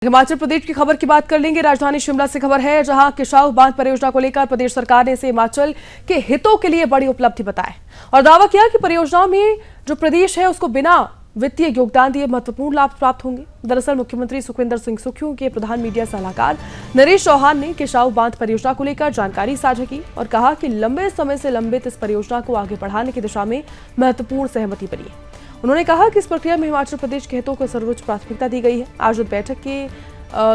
हिमाचल प्रदेश की खबर की बात कर लेंगे। राजधानी शिमला से खबर है, जहां किशाऊ बांध परियोजना को लेकर प्रदेश सरकार ने इसे हिमाचल के हितों के लिए बड़ी उपलब्धि बताया और दावा किया कि परियोजना में जो प्रदेश है उसको बिना वित्तीय योगदान दिए महत्वपूर्ण लाभ प्राप्त होंगे। दरअसल मुख्यमंत्री सुखविंदर सिंह सुक्खू के प्रधान मीडिया सलाहकार नरेश चौहान ने किशाऊ बांध परियोजना को लेकर जानकारी साझा की और कहा कि लंबे समय से लंबित इस परियोजना को आगे बढ़ाने की दिशा में महत्वपूर्ण सहमति बनी है। उन्होंने कहा कि इस प्रक्रिया में हिमाचल प्रदेश के हितों को सर्वोच्च प्राथमिकता दी गई है। आयोजित बैठक के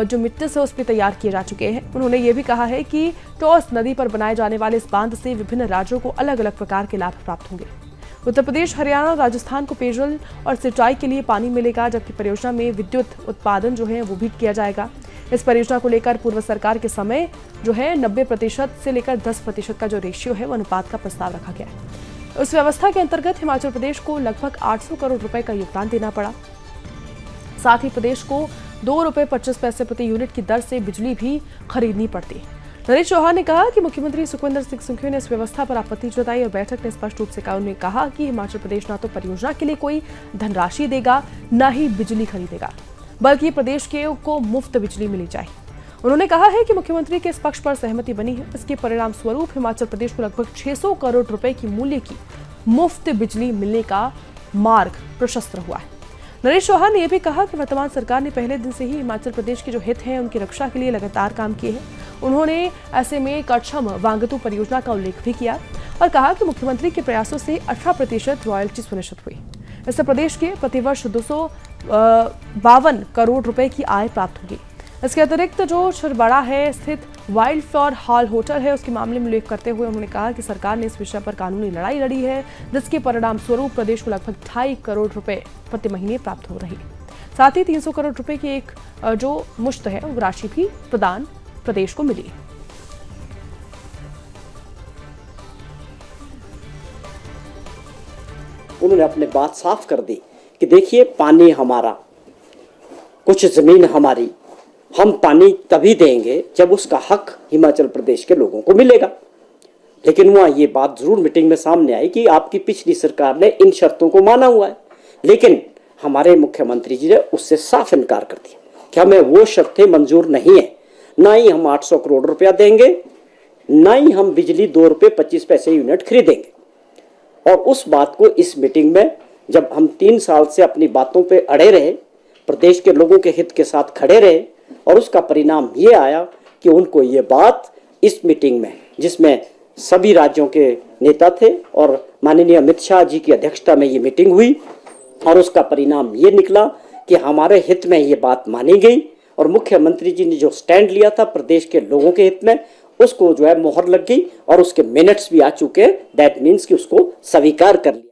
जो मिट्टी से उस पर तैयार किए जा चुके हैं। उन्होंने ये भी कहा है कि टॉस नदी पर बनाए जाने वाले इस बांध से विभिन्न राज्यों को अलग अलग प्रकार के लाभ प्राप्त होंगे। उत्तर प्रदेश, हरियाणा और राजस्थान को पेयजल और सिंचाई के लिए पानी मिलेगा, जबकि परियोजना में विद्युत उत्पादन जो है वो भी किया जाएगा। इस परियोजना को लेकर पूर्व सरकार के समय जो है 90% से लेकर 10% का जो रेशियो है वो अनुपात का प्रस्ताव रखा गया है। उस व्यवस्था के अंतर्गत हिमाचल प्रदेश को लगभग 800 करोड़ रुपए का योगदान देना पड़ा। साथ ही प्रदेश को ₹2.25 प्रति यूनिट की दर से बिजली भी खरीदनी पड़ती है। नरेश चौहान ने कहा कि मुख्यमंत्री सुखविंदर सिंह सुक्खू ने इस व्यवस्था पर आपत्ति जताई और बैठक में स्पष्ट रूप से कहा कि हिमाचल प्रदेश न तो परियोजना के लिए कोई धनराशि देगा, न ही बिजली खरीदेगा, बल्कि प्रदेश को मुफ्त बिजली मिली जाए। उन्होंने कहा है कि मुख्यमंत्री के इस पक्ष पर सहमति बनी है। इसके परिणाम स्वरूप हिमाचल प्रदेश को लगभग 600 करोड़ रुपए की मूल्य की मुफ्त बिजली मिलने का मार्ग प्रशस्त हुआ है। नरेश चौहान ने यह भी कहा कि वर्तमान सरकार ने पहले दिन से ही हिमाचल प्रदेश के जो हित हैं उनकी रक्षा के लिए लगातार काम किए हैं। उन्होंने ऐसे में कच्छम वांगतू परियोजना का उल्लेख भी किया और कहा कि मुख्यमंत्री के प्रयासों से 18% रॉयल्टी सुनिश्चित हुई। इससे प्रदेश के प्रतिवर्ष 252 करोड़ रुपए की आय प्राप्त होगी। इसके अतिरिक्त जो छिरबड़ा है स्थित वाइल्ड फ्लावर हॉल होटल है उसके मामले में उल्लेख करते हुए उन्होंने कहा कि सरकार ने इस विषय पर कानूनी लड़ाई लड़ी है, जिसके परिणाम स्वरूप प्रदेश को लगभग 2.5 करोड़ रुपए प्रति महीने प्राप्त हो रही है। साथ ही 300 करोड़ रुपए की एक जो मुश्त है वो राशि भी प्रदान प्रदेश को मिली। उन्होंने अपने बात साफ कर दी कि देखिए, पानी हमारा, कुछ जमीन हमारी, हम पानी तभी देंगे जब उसका हक हिमाचल प्रदेश के लोगों को मिलेगा। लेकिन वहाँ ये बात जरूर मीटिंग में सामने आई कि आपकी पिछली सरकार ने इन शर्तों को माना हुआ है, लेकिन हमारे मुख्यमंत्री जी ने उससे साफ इनकार कर दिया कि हमें वो शर्तें मंजूर नहीं है। ना ही हम 800 करोड़ रुपया देंगे, ना ही हम बिजली ₹2.25 यूनिट खरीदेंगे। और उस बात को इस मीटिंग में जब हम 3 साल से अपनी बातों पर अड़े रहे, प्रदेश के लोगों के हित के साथ खड़े रहे, और उसका परिणाम ये आया कि उनको ये बात इस मीटिंग में, जिसमें सभी राज्यों के नेता थे और माननीय अमित शाह जी की अध्यक्षता में ये मीटिंग हुई, और उसका परिणाम ये निकला कि हमारे हित में ये बात मानी गई और मुख्यमंत्री जी ने जो स्टैंड लिया था प्रदेश के लोगों के हित में, उसको जो है मोहर लग गई और उसके मिनट्स भी आ चुके हैं। दैट मीन्स कि उसको स्वीकार कर लिया।